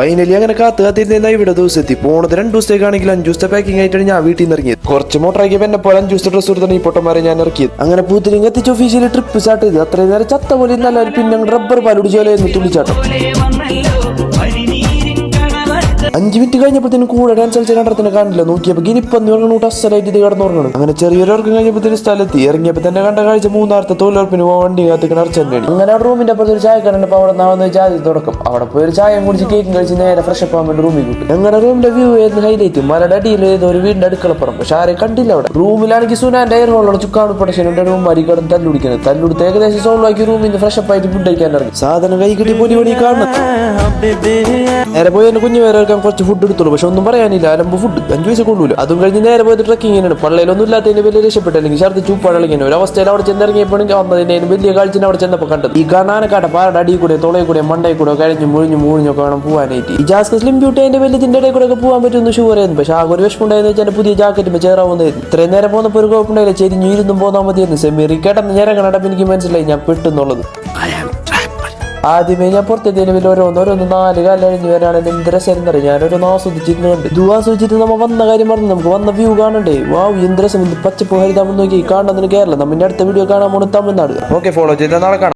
Finally അങ്ങനെ കാത്തിരുന്ന ഇവിടെ ദിവസത്തി പോണത് 2 ദിവസത്തേക്കാണെങ്കിൽ 5 ദിവസത്തെ പാക്കിംഗ് ആയിട്ടാണ് ഞാൻ വീട്ടിൽ നിന്ന് ഇറങ്ങിയത്. കുറച്ച് മോട്ടറാക്കിയപ്പോൾ എന്നെ പോലെ 5 ദിവസത്തെ ഡ്രസ്സ് കൊടുത്താണ് ഈ പൊട്ടന്മാരെ ഞാൻ ഇറക്കിയത്. അങ്ങനെ പൂത്തിരിങ്ങ് എത്തിച്ച് ഒഫീഷ്യലി ട്രിപ്പ് സ്റ്റാർട്ട് ചെയ്ത് അത്രയും നേരം ചത്ത പോലെ ഇന്നല്ല പിന്നെ റബ്ബർ പാലുടിച്ചോലായിരുന്നു തുള്ളിച്ചാട്ടം. 5 മിനിറ്റ് കഴിഞ്ഞപ്പോഴത്തേനും കൂടെ ഡാൻസ് കളിച്ച കണ്ടത്തിന് കാണില്ല. നോക്കിയപ്പോൾ ഗിനിപ്പന്നി ഉറങ്ങണൂട്ട് അസലായിട്ട് ഇത് കിടന്നുറങ്ങണം. അങ്ങനെ ചെറിയൊരു കഴിഞ്ഞപ്പോഴത്തേനും സ്ഥലത്ത് ഇറങ്ങിയപ്പോൾ തന്നെ കണ്ട കാഴ്ച 3,000 തൊഴിലുറപ്പിന് വണ്ടി കാത്തിക്കുന്ന അർച്ചൻ്റെയാണ്. അങ്ങനെ അവിടെ റൂമിന്റെ അപ്പുറത്ത് ഒരു ചായക്കാരുണ്ട്. അവിടെ നാവുന്ന ചായ തുടക്കം. അവിടെ പോയി ഒരു ചായം കുടിച്ച് കേക്കും കഴിച്ച് നേരെ ഫ്രഷ് അപ്പ് ആവാൻ വേണ്ടി റൂമിൽ കിട്ടും. ഞങ്ങളുടെ റൂമിന്റെ വ്യൂ ആയിരുന്നു ഹൈലൈറ്റ്. മലയുടെ അടിയിൽ ഒരു വീടിന്റെ അടുക്കളപ്പുറം. പക്ഷെ ആരെയും കണ്ടില്ല അവിടെ. റൂമിലാണെങ്കിൽ സുനാന്റെ എയർ ഹോളോട് ചുക്കാണ് പൊട്ടശനുണ്ട്. റൂം മരിക്കണം തല്ലുടിക്കുന്നത്. തല്ലുടുത്ത് ഏകദേശം സോൾവ് ആക്കി റൂമിൽ നിന്ന് ഫ്രഷ് അപ്പ് ആയിട്ട് ഫുഡ് കഴിക്കാൻ ഇറങ്ങി. സാധനം കൈ കിട്ടി പൊടി പൊടി കാണണം. നേരെ പോയി എന്റെ കുഞ്ഞു പേരെ കുറച്ച് ഫുഡ് എടുത്തുള്ളൂ. പക്ഷെ ഒന്നും പറയാനില്ല. അലമ്പ് ഫുഡ് 5 പൈസ കൊള്ളൂല. അതും കഴിഞ്ഞ് നേരെ പോയത് ട്രക്കിങ്ങിനാണ്. പള്ളയിലൊന്നും ഇല്ലാത്തതിന് വലിയ രക്ഷപ്പെട്ടല്ലെങ്കിൽ ഛർദ്ദി ചൂപ്പാടളിങ്ങനെ ഒരു അവസ്ഥയിൽ അവിടെ ചെന്നിറങ്ങിയപ്പോൾ വന്നതിന് വലിയ കാഴ്ച അവിടെ ചെന്നപ്പോൾ കണ്ടത് ഈ കാണാനക്കാട്ട പാറയുടെ അടി കൂടെ തുളയിൽ കൂടെ മണ്ടയിൽ കൂടെ കഴിഞ്ഞ് മുഴിഞ്ഞൊക്കെ വേണം പോകാനായിട്ട്. ഈ ജാസ്ക സ്ലിം ബ്യൂട്ടി അതിന്റെ വലിയതിന്റെ ഇടയിൽ കൂടെ ഒക്കെ പോകാൻ പറ്റുമെന്ന് ഷുവർ ആയിരുന്നു. പക്ഷെ ആകെ ഒരു വിഷമുണ്ടായെന്ന് വെച്ചാൽ പുതിയ ജാക്കറ്റ് ചേരാവുന്നതായിരുന്നു. ഇത്രയും നേരം പോകുന്നപ്പോൾ ഒരു കുഴപ്പമുണ്ടായില്ല. ചെരിഞ്ഞു ഇരുന്നും പോകാൻ മതിയായിരുന്നു. സെമീറി കേട്ടെന്ന് നേരം കണ്ടപ്പോൾ എനിക്ക് മനസ്സിലായി ഞാൻ പെട്ടെന്നുള്ളത്. ആദ്യമേ ഞാൻ പുറത്തെത്തിയതിന് വലിയ ഓരോന്ന് 4 കാലം കഴിഞ്ഞ് വരാണെങ്കിൽ എന്ത് രസം അറിയാം. ഞാനൊരു ആസ്വദിച്ചിരുന്നുണ്ട്. ഇത് ആസ്വദിച്ചിട്ട് നമ്മൾ വന്ന കാര്യം പറഞ്ഞു. നമുക്ക് വന്ന വ്യൂ കാണണ്ടേ. വാവ് എന്ത് രസം. പച്ചപ്പ് ഹരിതാമെന്ന് നോക്കി കാണുന്നതിന് കേരളം. നമ്മുടെ അടുത്ത വീഡിയോ കാണാൻ പോണ തമിഴ്നാട്. ഓക്കെ, ഫോളോ ചെയ്താൽ നാളെ കാണാം.